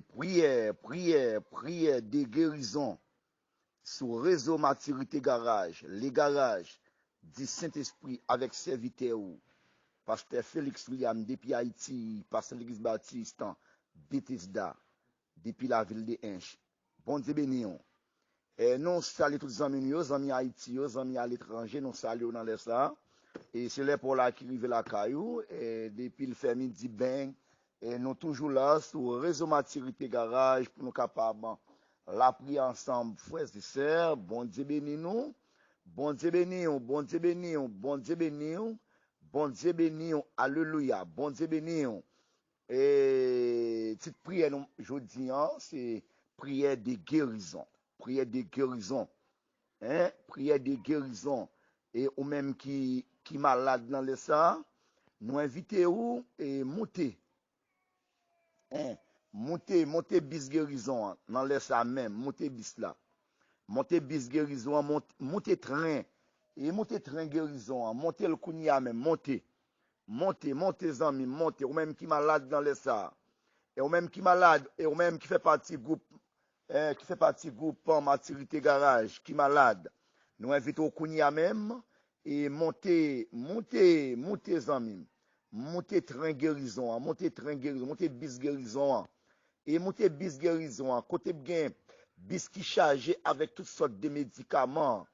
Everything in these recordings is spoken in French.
prière de guérison sur réseau Maturité Garage, les garages du Saint-Esprit avec serviteur ou Pasteur Félix William depuis Haïti, Pasteur Félix Baptiste, Bethesda, depuis la ville de Hinch. Bon Dieu béni. Et nous saluons tous les amis Haïti, les amis à l'étranger, nous saluons dans les ça. Et c'est là pour la qui arrive la caillou. Et depuis le fait midi ben, et nous toujours là sur le réseau Maturité Garage pour nous capables la prier ensemble, frères et sœurs. Bon Dieu béni nous. Bon Dieu béni, bon Dieu béni, bon Dieu béni, bon Dieu béni, alléluia, bon Dieu béni. Et cette prière, je dis, c'est prière de guérison. Prière de guérison. Hein? Prière de guérison. Et ou même qui malade dans le ça, nous invitons et monter. Hein? Monter bis guérison dans le ça même, monter bis là. Monter bis guérison, monter train. Et monter train guérison, monter le kounia même, monter, amis, monter, ou même qui malade dans le ça. Et ou même qui malade, et ou même qui fait partie groupe en Maturité Garage, qui malade. Nous invitons au Kounia même et monter, amis. Monter train guérison, monter bis guérison. Et monter bis guérison, côté bien, bis qui chargé avec toutes sortes de médicaments.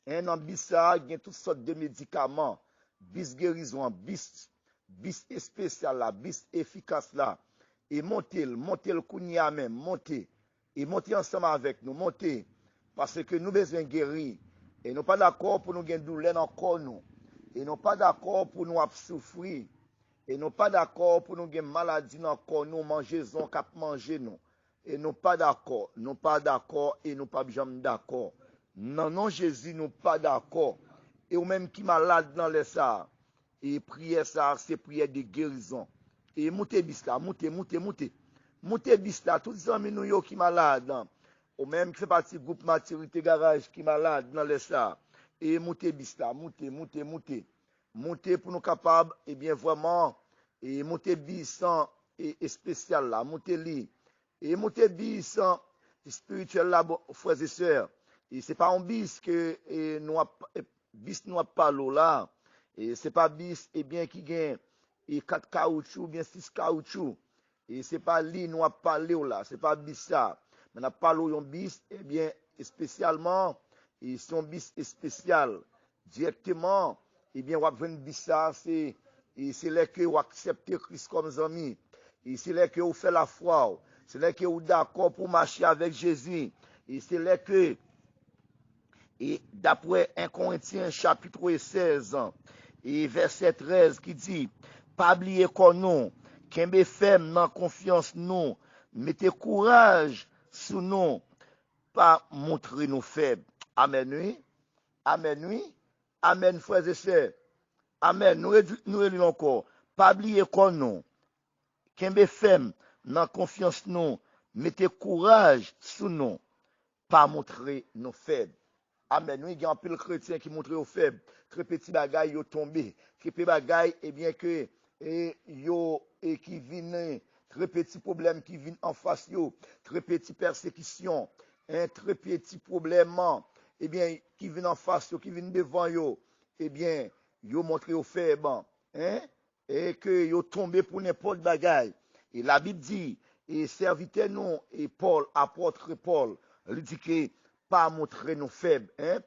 Un an bis ça, il y a toutes sortes de médicaments. Bis guérison, bis spécial là, bis efficace là. Et monter le Kounia même, monter. Et monter ensemble avec nous, monter. Parce que nous besoin guérir. Et nous pas d'accord pour nous gagner douleur encore nous. Et nous pas d'accord pour nous souffrir. Et nous pas d'accord pour nous gagner maladie encore nous, manger son cap manger nous. Et nous pas d'accord et nous pas jamais d'accord. Non, Jésus, nous pas d'accord. Et ou même qui malade dans les ça. Et prière ça, c'est prière de guérison. Et montez bis là, montez. Montez bis là, tous les amis nous qui malades. Ou même qui fait partie du groupe Maturité Garage qui malade dans les ça. Et montez bis là, montez. Montez pour nous capables, et bien vraiment, et montez bis et spécial là, montez li. Et montez bis spirituel là, frères et sœurs. Et c'est pas un bis que nous a parlé là. Et c'est pas bis, et bien qui gagne, et 4 caoutchouc, bien 6 caoutchouc. Et c'est pas li nous a parlé là, c'est pas bis ça. Mais on a parlé un bis, et bien, spécialement, et son bis spécial, directement, et bien, on va bis ça, c'est là que vous acceptez Christ comme ami. Et c'est là que vous faites la foi. C'est là que vous êtes d'accord pour marcher avec Jésus. Et c'est là que, et d'après 1 Corinthiens chapitre 16, et verset 13 qui dit, pas oublier qu'on nous, qu'un femme dans confiance nous, mettez courage sous nous, pas montrer nous faibles. Amen, oui. Amen, frères et sœurs. Amen. Nous relevons encore. Pas oublier qu'on nous, qu'un femme dans confiance nous, mettez courage sous nous, pas montrer nous faibles. Amen. Oui, il y a un peu de chrétiens qui montrent aux faibles. Très petit bagay, yo tombé. Très petit bagay, eh bien que, qui viennent, très petit problème qui viennent en face, très petit persécution, un très petit problème, eh bien, qui viennent en face, qui viennent devant, eh bien, yo montré aux faibles, hein, et que yo tombé pour n'importe bagay. Et la Bible dit, et serviteur nous, et Paul, apôtre Paul, lui dit que, pas montrer nos faibles, hein,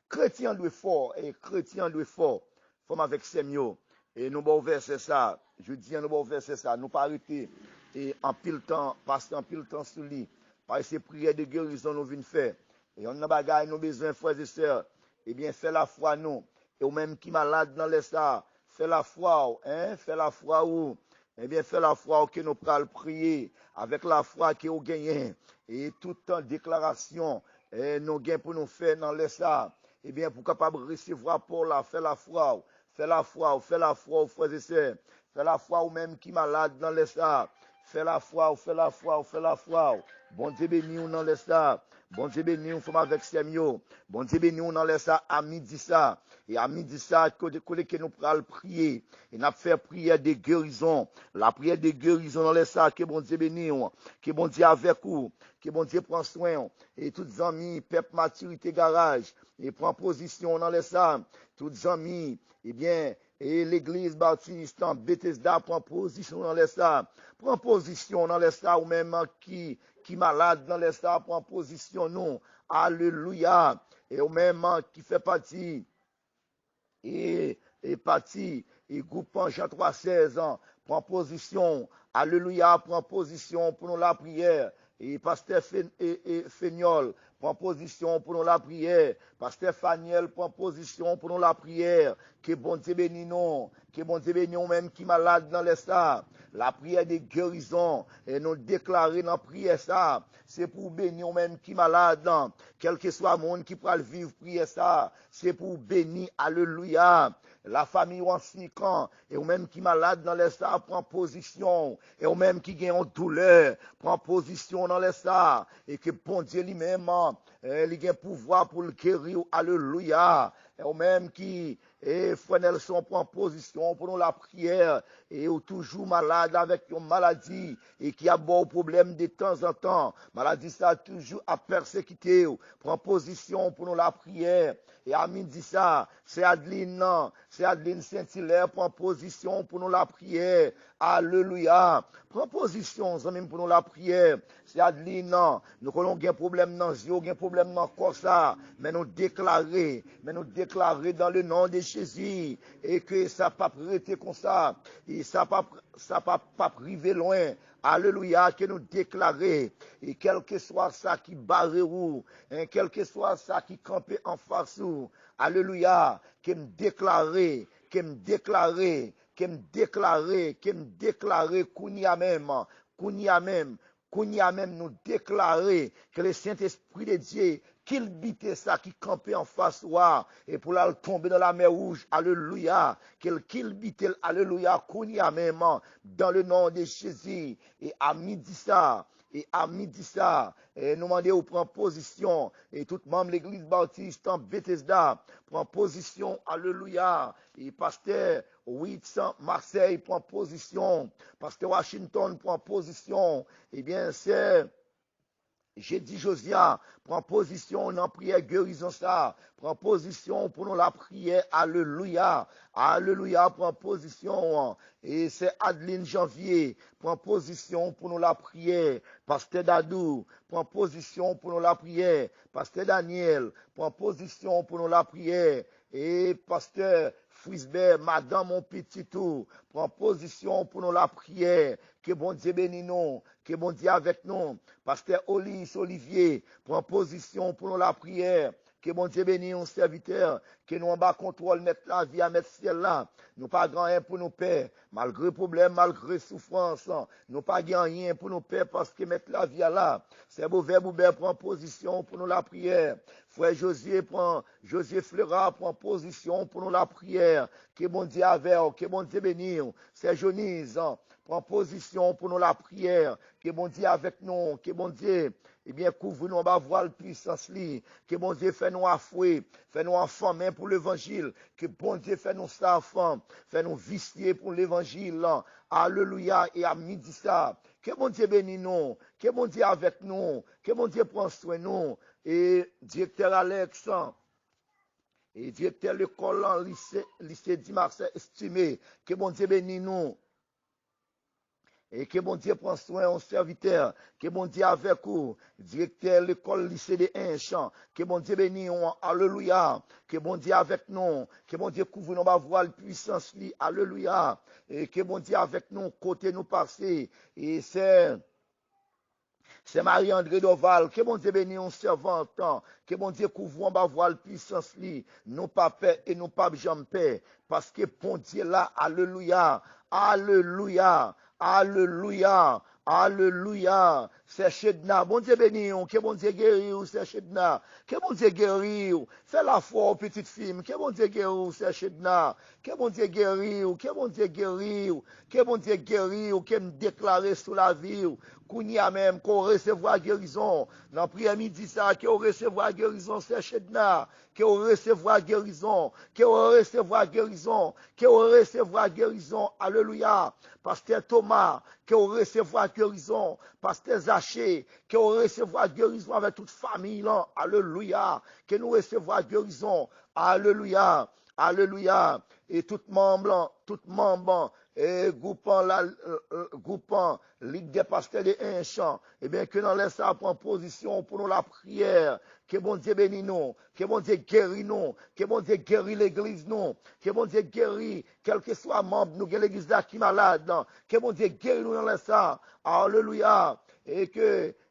chrétien lui fort, et chrétien lui fort, forme avec Semio, et nous bon verser ça, je dis, nous bon verser ça, nous pas arrêter, et en pile temps, passer en pile temps sur lui, par ces prières de guérison nous venons faire, et on a bagaille, nous besoin, frères et sœurs, eh bien, fais la foi, nous, et ou même qui malade dans les ça, fais la foi, hein, fais la foi où, eh bien, fais la foi que nous pourrons prier, avec la foi que nous gagnons, et tout en déclaration, et nous gagnons pour nous faire dans les ça, eh bien, pour capable recevoir pour la, fais la foi, frères et sœurs, fais la foi ou même qui malade dans les ça, fais la foi, ou fais la foi, ou fais la foi. Bon Dieu béni ou dans les ça. Bon Dieu béni ou femme avec Semio. Bon Dieu béni ou dans les ça à midi ça. Et à midi ça, que nous pourrons prier. Et nous faire prière de guérison. La prière de guérison dans les ça, que bon Dieu béni ou. Que bon Dieu avec vous. Que bon Dieu prend soin. Et tous les amis, peuple maturité garage. Et prend position dans les ça. Tous les amis, eh bien, et l'église baptiste en Bethesda prend position dans les ça. Prend position dans les ça ou même qui malade dans les ça prend position non. Alléluia. Et ou même qui fait partie et partie et groupe Jean 3,16 ans prend position. Alléluia, prend position pour nous la prière. Et pasteur Feniol prend position pour nous la prière. Pasteur Faniel prend position pour nous la prière. Que bon Dieu bénisse nous. Que bon Dieu bénisse nous même qui malade dans les ça. La prière de guérison. Et nous déclarer dans la prière ça. C'est pour bénir même qui malade. Quel que soit le monde qui pourra vivre prière ça. C'est pour bénir. Alléluia. La famille ou en 5 ans, et ou même qui malade dans les ça, prend position, et ou même qui gagne en douleur, prend position dans les ça, et que bon Dieu lui-même, il a pouvoir pour le guérir, alléluia, et ou même qui, et Frère Nelson prend position pour nous la prière, et ou toujours malade avec une maladie, et qui a bon problème de temps en temps, maladie ça toujours à persécuter, prend position pour nous la prière, et à midi ça, c'est Adeline Saint-Hilaire prend position pour nous la prière. Alléluia. Prend position, même pour nous la prière. C'est Adeline, nous avons un problème dans les yeux, un problème dans le corps ça. Mais nous déclarer dans le nom de Jésus. Et que ça pas prêter comme ça. Et ça pas priver loin. Alléluia, que nous déclarer, et quel que soit ça qui barre ou, quel que soit ça qui campe en face ou, alléluia, que me déclarer, Kounia même nous déclarer que le Saint-Esprit de Dieu, qu'il bite ça qui campait en face ouah, et pour la tomber dans la mer rouge, alléluia, qu'il bite, alléluia, Kounia même, dans le nom de Jésus, et à midi ça, et nous demandons prendre position, et tout membre de l'église baptiste en Bethesda, prend position, alléluia, et pasteur 800 Marseille prend position, pasteur Washington prend position, eh bien c'est j'ai dit Josia, prend position dans la prière guérison ça, prend position pour nous la prière, alléluia, prend position, et c'est Adeline Janvier, prend position pour nous la prière, pasteur Dadou, prend position pour nous la prière, pasteur Daniel, prend position pour nous la prière, et pasteur Frisbert, madame mon petit tout, prend position pour nous la prière, que bon Dieu bénisse nous, que bon Dieu avec nous, pasteur Olivier, prend position pour nous la prière, que bon Dieu bénisse un serviteur, que nous en bas contrôle, mettre la vie à mettre ciel là, nous pas grand rien pour nous payer, malgré problème, malgré souffrance, nous pas grand rien pour nous payer parce que mettre la vie là, c'est beau verbe prend position pour nous la prière, frère José Fleurat prend position pour nous la prière, que bon Dieu avec, que bon Dieu bénisse, c'est Jonise, prend position pour nous la prière, que bon Dieu avec nous, que bon Dieu, eh bien, couvre-nous, on va voir la puissance li, que bon Dieu fait nous affouer, fait nous enfants pour l'évangile, que bon Dieu fait nous ça enfants, fait nous vicier pour l'évangile, alléluia, et à midi ça, que bon Dieu bénisse nous, que bon Dieu avec nous, que bon Dieu prend soin de nous, et directeur Alex, et directeur l'école en lycée Dimarseille estimé, que bon Dieu bénisse nous, et que bon Dieu prend soin au serviteur, que bon Dieu avec vous, directeur l'école lycée de Inchamp, que bon Dieu bénisse, alléluia, que bon Dieu avec nous, que bon Dieu couvre nos voile puissance, alléluia, et que bon Dieu avec nous, côté nous passer, et c'est Marie-André Doval, que bon Dieu bénisse un servant, que bon Dieu couvre en voile puissance, nous pas paix et nous pas jamais paix, parce que bon Dieu là, alléluia, c'est Chedna. Bon Dieu béni, que bon Dieu guéri, c'est Chedna. Que bon Dieu guéri, fais la foi, petite fille, que bon Dieu guéri, c'est Chedna. Que bon Dieu guéri, que bon Dieu guéri, que bon Dieu guéri, que me déclarer sous la vie, qu'on y a même, qu'on recevoir guérison. Dans prière midi, ça, qu'on recevoir guérison, c'est Chedna. Qu'on recevoir guérison, qu'on recevoir guérison, qu'on recevoir guérison. Alléluia. Pasteur Thomas, qu'on recevoir guérison. Pasteur Zaché, qu'on recevoir guérison avec toute famille là. Alléluia. Que nous recevoir guérison. Alléluia. Alléluia. Et tout membre, et groupant, Ligue des pasteurs de un champ, et bien que nous laissons prendre position pour nous la prière, que bon Dieu bénisse nous, que bon Dieu guérit nous, que bon Dieu guérit l'église nous, que bon Dieu guérit, quel que soit membre, nous, que l'église là qui est malade, que bon Dieu guérit nous dans laissons, alléluia,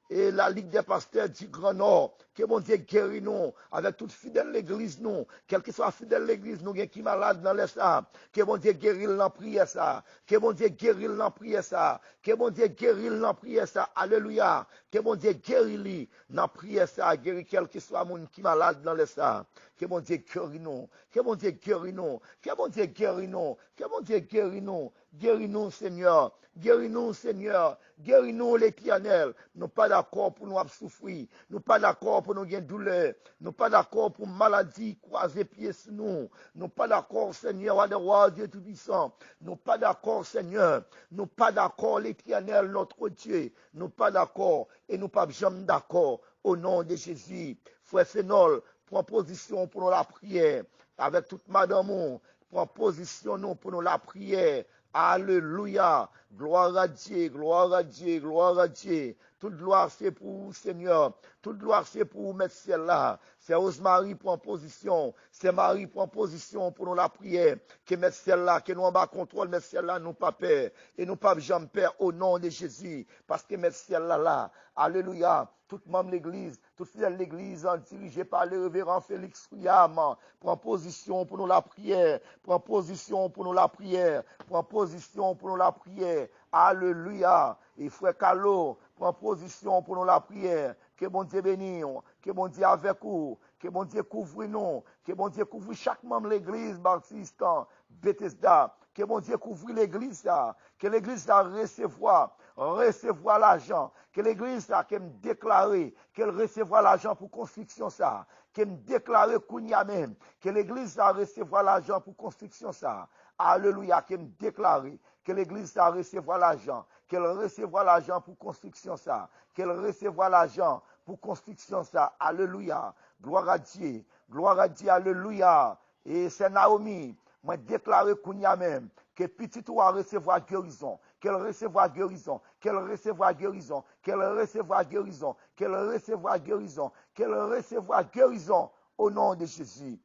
et la Ligue des pasteurs du Grand Nord, que bon Dieu guérit nous, avec toute fidèle l'église nous, quel que soit fidèle l'église nous, qui est malade dans les ça, que bon Dieu guérit l'en prière ça, que bon Dieu guérit l'en prière ça, que bon Dieu guérit l'en prière ça, alléluia, que bon Dieu guérit lui, l'en prière ça, guérit quel que soit monde qui est malade dans les ça, que bon Dieu guérit nous, que bon Dieu guérit nous, que bon Dieu guérit nous, que bon Dieu guérit nous, guéris nous Seigneur, guéris-nous Seigneur, guéris-nous l'Éternel, nous pas d'accord pour nous souffrir, nous pas d'accord pour nous gagner douleur, nous pas d'accord pour maladie croiser pieds sur nous, nous pas d'accord Seigneur, roi Dieu Tout-Puissant, nous pas d'accord Seigneur, nous pas d'accord l'Éternel notre Dieu, nous pas d'accord et nous pas jamais d'accord au nom de Jésus. Frère Sénol, prends position pour nous la prière, avec toute madame, prends position nous pour nous la prière. Alléluia. Gloire à Dieu, gloire à Dieu, gloire à Dieu. Toute gloire c'est pour vous, Seigneur. Toute gloire c'est pour vous, mettre celle-là. C'est Rosemary prend position. C'est Marie prend position pour nous la prière. Que mettre celle-là, que nous en bas contrôle, mettre celle-là, nous pas peur. Et nous pas jamais peur au nom de Jésus. Parce que mettre celle-là là. Alléluia. Tout membre de l'église, tout fidèle de l'église, dirigé par le révérend Félix Friam, prend position pour nous la prière, prend position pour nous la prière, prend position pour nous la prière. Alléluia. Et frère Calo, prend position pour nous la prière. Que bon Dieu bénisse, que bon Dieu avec vous, que bon Dieu couvre nous, que bon Dieu couvre chaque membre de l'église baptiste, Bethesda, que bon Dieu couvre l'église là, que l'église là recevoir l'argent, que l'église là qu'elle déclarer qu'elle recevra l'argent pour construction ça, qu'elle déclarer kounya même, que l'église là recevoir l'argent pour construction ça. Alléluia, qu'elle déclarer que l'église là recevoir l'argent, qu'elle recevra l'argent pour construction ça, qu'elle recevra l'argent pour construction ça. Alléluia. Gloire à Dieu, alléluia. Et c'est Naomi, moi déclaré kounya même que petit ou a recevoir guérison, qu'elle recevra guérison, qu'elle recevra guérison, qu'elle recevra guérison, qu'elle recevra guérison, qu'elle recevra guérison au nom de Jésus,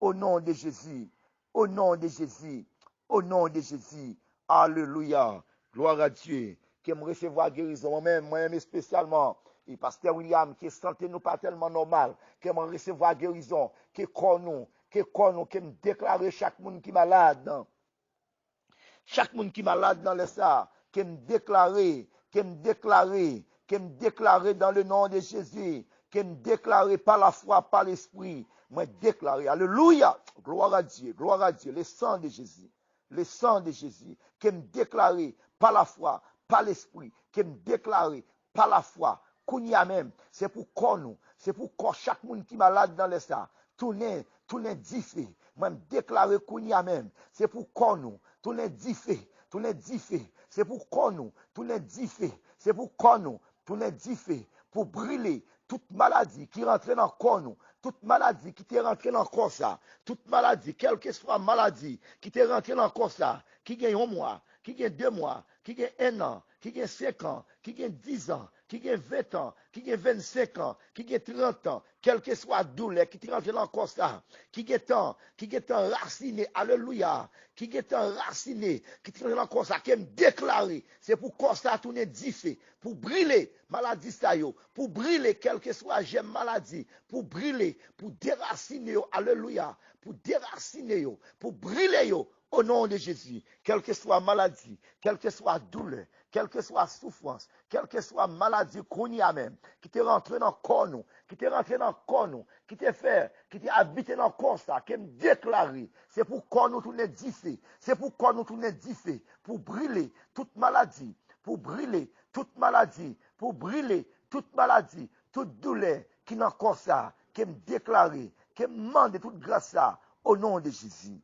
au nom de Jésus, au nom de Jésus, au nom de Jésus. Alléluia. Gloire à Dieu. Qui me recevoir guérison, moi-même spécialement. Et pasteur William, qui santé nous pas tellement normal, qui me recevoir guérison, qui me déclarer chaque monde qui est malade. Chaque monde qui est malade dans le ça, qui me déclarer dans le nom de Jésus, qui me déclarer par la foi, par l'esprit, moi déclarer, alléluia, gloire à Dieu, le sang de Jésus, qui me déclarer par la foi, par l'esprit, qui me déclarer par la foi, kounya même, c'est pour qu'on nous, c'est pour qu'on chaque monde qui est malade dans le ça, tourner diffé, moi me déclarer kounya même, c'est pour qu'on nous, tourner diffé, c'est pour qu'on nous, tourner diffé, c'est pour qu'on nous, tourner diffé, pour brûler toute maladie qui rentre dans le corps nous, toute maladie qui t'est rentrée dans le corps ça, toute maladie, quelle que soit maladie qui t'est rentrée dans le corps ça, qui gagne 1 mois, qui gagne 2 mois, qui gagne 1 an, qui gagne 5 ans, qui gagne 10 ans, qui gagne 20 ans, qui gagne 25 ans, qui gagne 30 ans, quelle que soit douleur qui t'est rentrée dans le corps ça, qui gagne raciné, alléluia, qui gagne raciné, qui t'est rentrée dans le corps ça, qui aime déclarer, c'est pour corps ça tourner diffé, pour brûler maladie ça yo, pour brûler quelle que soit j'aime maladie, pour brûler, pour déraciner yo, alléluia, pour déraciner yo, pour brûler yo, au nom de Jésus, quelle que soit maladie, quelle que soit douleur, quelle que soit souffrance, quelle que soit maladie qu'on y a même, qui t'est rentré dans le corps nous, qui t'est rentré dans le corps nous, qui t'est fait, qui t'est habité dans le corps ça, qui me déclaré, c'est pour corps nous tourner diffé, c'est pour corps nous tourner diffé, pour brûler toute maladie, pour brûler toute maladie, pour brûler toute maladie, toute douleur qui n'a corps ça, qui me déclaré, qui me demande toute grâce ça, au nom de Jésus.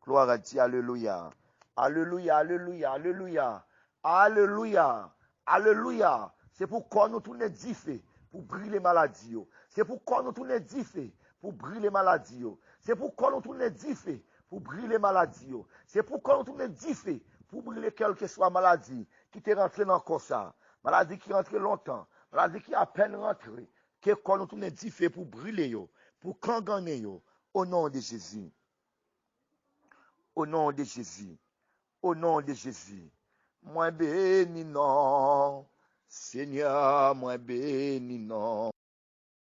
Gloire à Dieu, alléluia. Alléluia, alléluia, alléluia. Alléluia, alléluia. C'est pourquoi nous tournons diffé pour brûler maladie. C'est pourquoi nous tournons diffé pour brûler maladie. C'est pourquoi nous tournons diffé pour brûler maladie. C'est pourquoi nous tournons diffé pour brûler quelle que soit maladie qui t'est rentrée dans le corps ça. Maladie qui est rentrée longtemps, maladie qui est à peine rentrée. Que quoi nous tournons diffé pour brûler pour canganer au nom de Jésus. Au nom de Jésus. Au nom de Jésus. Moi béni non. Seigneur, moi béni non.